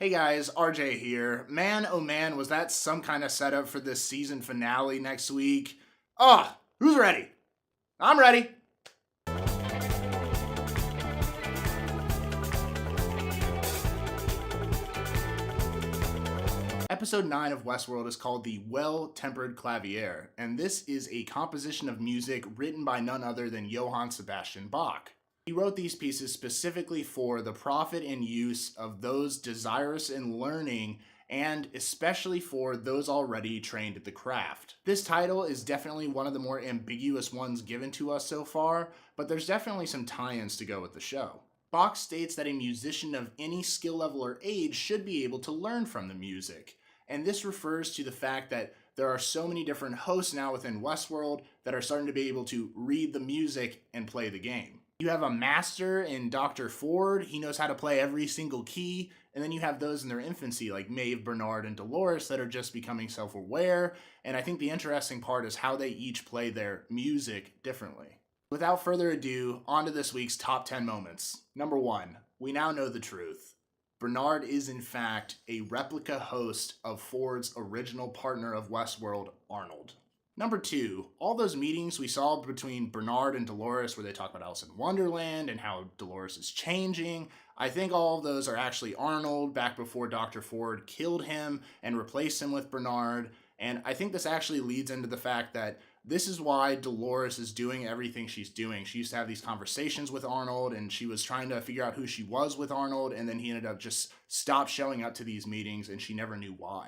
Hey guys, RJ here. Man, oh man, was that some kind of setup for this season finale next week? Who's ready? I'm ready. Episode 9 of Westworld is called The Well-Tempered Clavier, and this is a composition of music written by none other than Johann Sebastian Bach. He wrote these pieces specifically for the profit and use of those desirous in learning and especially for those already trained at the craft. This title is definitely one of the more ambiguous ones given to us so far, but there's definitely some tie-ins to go with the show. Bach states that a musician of any skill level or age should be able to learn from the music. And this refers to the fact that there are so many different hosts now within Westworld that are starting to be able to read the music and play the game. You have a master in Dr. Ford. He knows how to play every single key. And then you have those in their infancy like Maeve, Bernard, and Dolores that are just becoming self-aware. And I think the interesting part is how they each play their music differently. Without further ado, on to this week's top 10 moments. Number 1, we now know the truth. Bernard is in fact a replica host of Ford's original partner of Westworld, Arnold. Number 2, all those meetings we saw between Bernard and Dolores where they talk about Alice in Wonderland and how Dolores is changing, I think all of those are actually Arnold back before Dr. Ford killed him and replaced him with Bernard. And I think this actually leads into the fact that this is why Dolores is doing everything she's doing. She used to have these conversations with Arnold, and she was trying to figure out who she was with Arnold, and then he ended up just stopped showing up to these meetings, and she never knew why.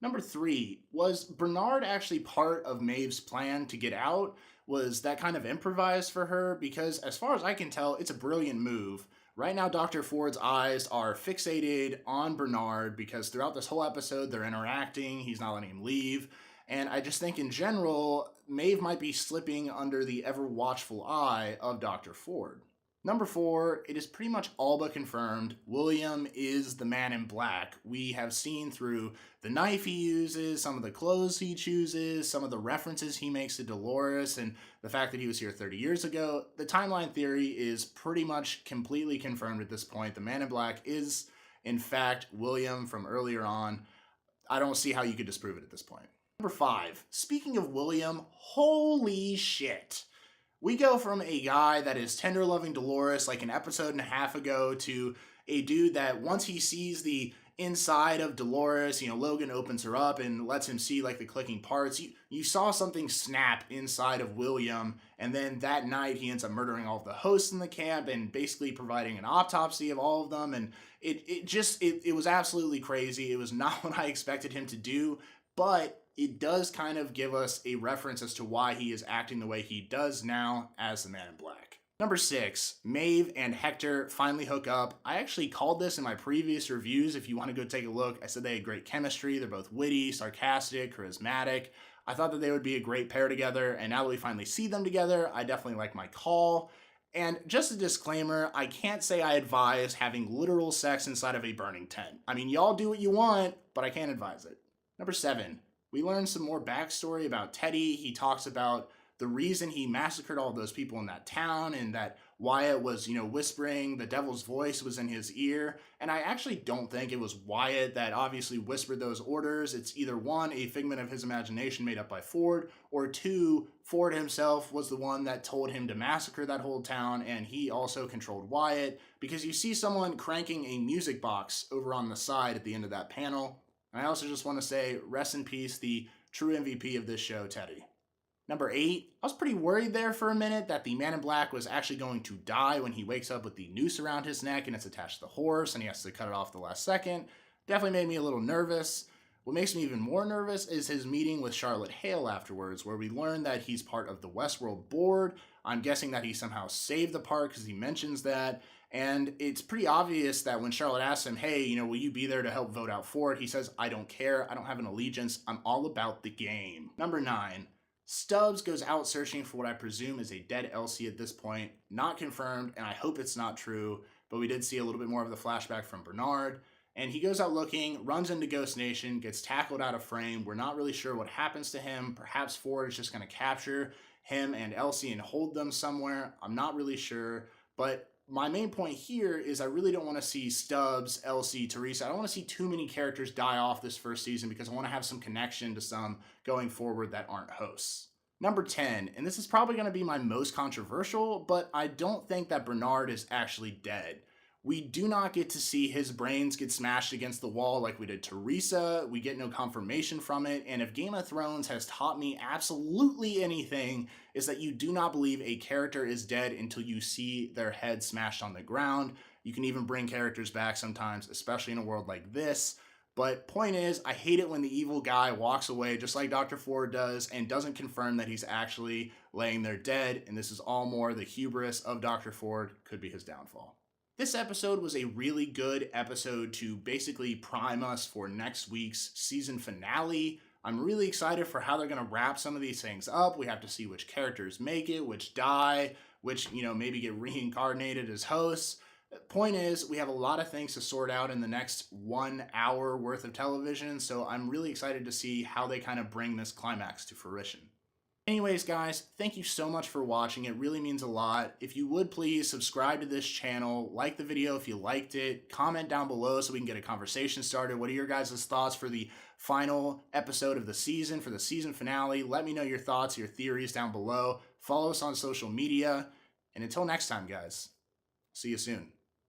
Number 3, was Bernard actually part of Maeve's plan to get out? Was that kind of improvised for her? Because as far as I can tell, it's a brilliant move. Right now, Dr. Ford's eyes are fixated on Bernard because throughout this whole episode, they're interacting. He's not letting him leave. And I just think in general, Maeve might be slipping under the ever-watchful eye of Dr. Ford. Number 4, it is pretty much all but confirmed. William is the man in black. We have seen through the knife he uses, some of the clothes he chooses, some of the references he makes to Dolores, and the fact that he was here 30 years ago. The timeline theory is pretty much completely confirmed at this point. The man in black is, in fact, William from earlier on. I don't see how you could disprove it at this point. Number 5, speaking of William, holy shit. We go from a guy that is tender-loving Dolores like an episode and a half ago to a dude that once he sees the inside of Dolores, Logan opens her up and lets him see like the clicking parts. You saw something snap inside of William, and then that night he ends up murdering all of the hosts in the camp and basically providing an autopsy of all of them. And it was absolutely crazy. It was not what I expected him to do, but it does kind of give us a reference as to why he is acting the way he does now as the Man in Black. Number 6, Maeve and Hector finally hook up. I actually called this in my previous reviews. If you want to go take a look, I said they had great chemistry. They're both witty, sarcastic, charismatic. I thought that they would be a great pair together, and now that we finally see them together, I definitely like my call. And just a disclaimer, I can't say I advise having literal sex inside of a burning tent. I mean, y'all do what you want, but I can't advise it. Number 7, we learn some more backstory about Teddy. He talks about the reason he massacred all those people in that town and that Wyatt was, whispering, the devil's voice was in his ear. And I actually don't think it was Wyatt that obviously whispered those orders. It's either 1, a figment of his imagination made up by Ford, or 2, Ford himself was the one that told him to massacre that whole town, and he also controlled Wyatt, because you see someone cranking a music box over on the side at the end of that panel. And I also just want to say, rest in peace, the true MVP of this show, Teddy. Number 8, I was pretty worried there for a minute that the Man in Black was actually going to die when he wakes up with the noose around his neck and it's attached to the horse and he has to cut it off the last second. Definitely made me a little nervous. What makes me even more nervous is his meeting with Charlotte Hale afterwards, where we learn that he's part of the Westworld board. I'm guessing that he somehow saved the park because he mentions that. And it's pretty obvious that when Charlotte asks him, hey, will you be there to help vote out Ford? He says, I don't care. I don't have an allegiance. I'm all about the game. Number 9, Stubbs goes out searching for what I presume is a dead Elsie at this point. Not confirmed, and I hope it's not true, but we did see a little bit more of the flashback from Bernard. And he goes out looking, runs into Ghost Nation, gets tackled out of frame. We're not really sure what happens to him. Perhaps Ford is just going to capture him and Elsie and hold them somewhere. I'm not really sure. But my main point here is I really don't want to see Stubbs, Elsie, Teresa. I don't want to see too many characters die off this first season because I want to have some connection to some going forward that aren't hosts. Number 10, and this is probably going to be my most controversial, but I don't think that Bernard is actually dead. We do not get to see his brains get smashed against the wall like we did Teresa. We get no confirmation from it. And if Game of Thrones has taught me absolutely anything, is that you do not believe a character is dead until you see their head smashed on the ground. You can even bring characters back sometimes, especially in a world like this. But point is, I hate it when the evil guy walks away just like Dr. Ford does and doesn't confirm that he's actually laying there dead. And this is all more the hubris of Dr. Ford, could be his downfall. This episode was a really good episode to basically prime us for next week's season finale. I'm really excited for how they're going to wrap some of these things up. We have to see which characters make it, which die, which, maybe get reincarnated as hosts. Point is, we have a lot of things to sort out in the next 1 hour worth of television, so I'm really excited to see how they kind of bring this climax to fruition. Anyways, guys, thank you so much for watching. It really means a lot. If you would please subscribe to this channel, like the video if you liked it, comment down below so we can get a conversation started. What are your guys' thoughts for the final episode of the season, for the season finale? Let me know your thoughts, your theories down below. Follow us on social media. And until next time, guys, see you soon.